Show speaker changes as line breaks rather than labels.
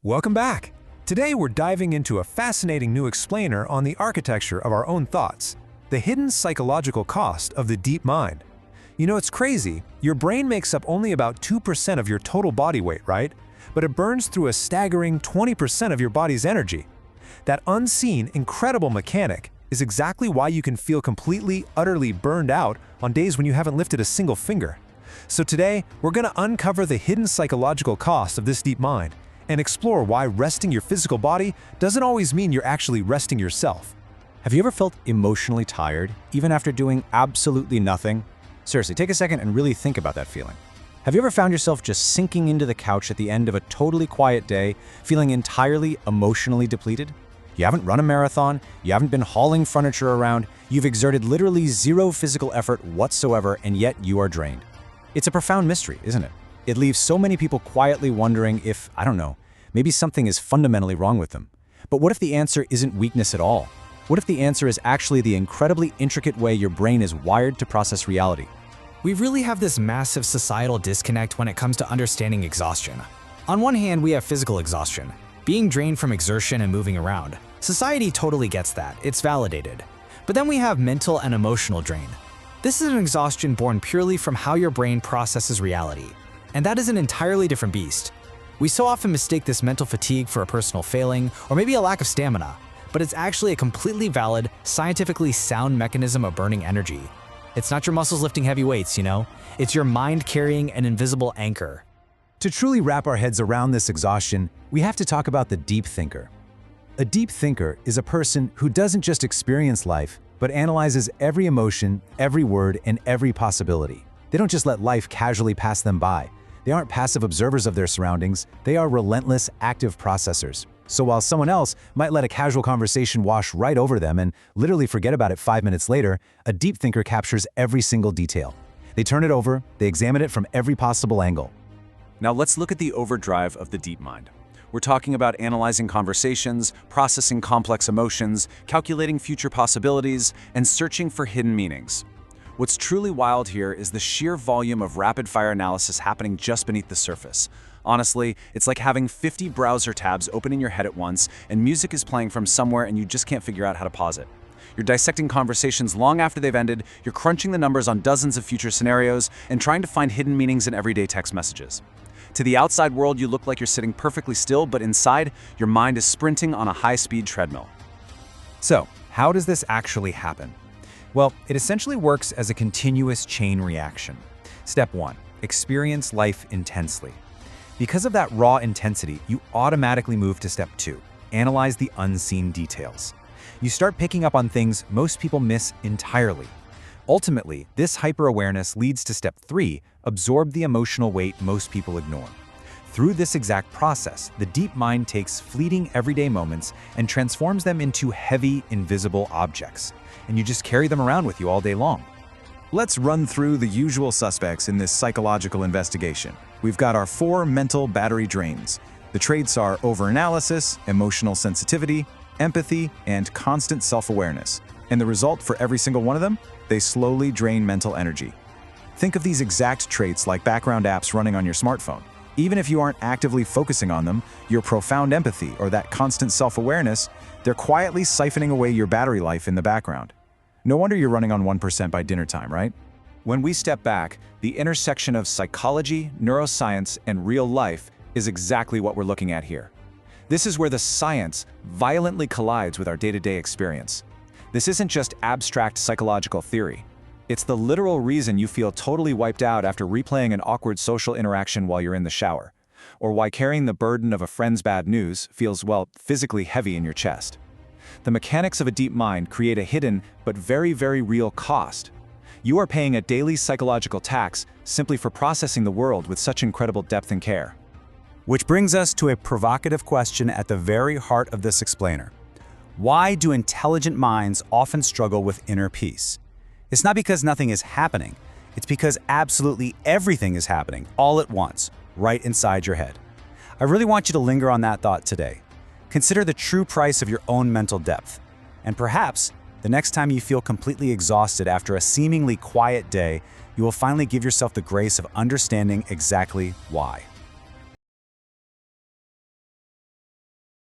Welcome back! Today we're diving into a fascinating new explainer on the architecture of our own thoughts, the hidden psychological cost of the deep mind. You know, it's crazy. Your brain makes up only about 2% of your total body weight, right? But it burns through a staggering 20% of your body's energy. That unseen, incredible mechanic is exactly why you can feel completely, utterly burned out on days when you haven't lifted a single finger. So today, we're going to uncover the hidden psychological cost of this deep mind and explore why resting your physical body doesn't always mean you're actually resting yourself.
Have you ever felt emotionally tired, even after doing absolutely nothing? Seriously, take a second and really think about that feeling. Have you ever found yourself just sinking into the couch at the end of a totally quiet day, feeling entirely emotionally depleted? You haven't run a marathon, you haven't been hauling furniture around, you've exerted literally zero physical effort whatsoever, and yet you are drained. It's a profound mystery, isn't it? It leaves so many people quietly wondering if, I don't know, maybe something is fundamentally wrong with them. But what if the answer isn't weakness at all? What if the answer is actually the incredibly intricate way your brain is wired to process reality?
We really have this massive societal disconnect when it comes to understanding exhaustion. On one hand, we have physical exhaustion, being drained from exertion and moving around. Society totally gets that, it's validated. But then we have mental and emotional drain. This is an exhaustion born purely from how your brain processes reality. And that is an entirely different beast. We so often mistake this mental fatigue for a personal failing or maybe a lack of stamina, but it's actually a completely valid, scientifically sound mechanism of burning energy. It's not your muscles lifting heavy weights, you know? It's your mind carrying an invisible anchor.
To truly wrap our heads around this exhaustion, we have to talk about the deep thinker. A deep thinker is a person who doesn't just experience life, but analyzes every emotion, every word, and every possibility. They don't just let life casually pass them by. They aren't passive observers of their surroundings, they are relentless, active processors. So while someone else might let a casual conversation wash right over them and literally forget about it 5 minutes later, a deep thinker captures every single detail. They turn it over, they examine it from every possible angle.
Now let's look at the overdrive of the deep mind. We're talking about analyzing conversations, processing complex emotions, calculating future possibilities, and searching for hidden meanings. What's truly wild here is the sheer volume of rapid-fire analysis happening just beneath the surface. Honestly, it's like having 50 browser tabs open in your head at once, and music is playing from somewhere and you just can't figure out how to pause it. You're dissecting conversations long after they've ended, you're crunching the numbers on dozens of future scenarios, and trying to find hidden meanings in everyday text messages. To the outside world, you look like you're sitting perfectly still, but inside, your mind is sprinting on a high-speed treadmill.
So, how does this actually happen? Well, it essentially works as a continuous chain reaction. Step 1. Experience life intensely. Because of that raw intensity, you automatically move to step 2. Analyze the unseen details. You start picking up on things most people miss entirely. Ultimately, this hyper-awareness leads to step 3. Absorb the emotional weight most people ignore. Through this exact process, the deep mind takes fleeting everyday moments and transforms them into heavy, invisible objects. And you just carry them around with you all day long.
Let's run through the usual suspects in this psychological investigation. We've got our 4 mental battery drains. The traits are overanalysis, emotional sensitivity, empathy, and constant self-awareness. And the result for every single one of them? They slowly drain mental energy. Think of these exact traits like background apps running on your smartphone. Even if you aren't actively focusing on them, your profound empathy or that constant self-awareness, they're quietly siphoning away your battery life in the background. No wonder you're running on 1% by dinner time, right? When we step back, the intersection of psychology, neuroscience, and real life is exactly what we're looking at here. This is where the science violently collides with our day-to-day experience. This isn't just abstract psychological theory. It's the literal reason you feel totally wiped out after replaying an awkward social interaction while you're in the shower, or why carrying the burden of a friend's bad news feels, well, physically heavy in your chest. The mechanics of a deep mind create a hidden but very, very real cost. You are paying a daily psychological tax simply for processing the world with such incredible depth and care.
Which brings us to a provocative question at the very heart of this explainer. Why do intelligent minds often struggle with inner peace? It's not because nothing is happening. It's because absolutely everything is happening all at once, right inside your head. I really want you to linger on that thought today. Consider the true price of your own mental depth. And perhaps, the next time you feel completely exhausted after a seemingly quiet day, you will finally give yourself the grace of understanding exactly why.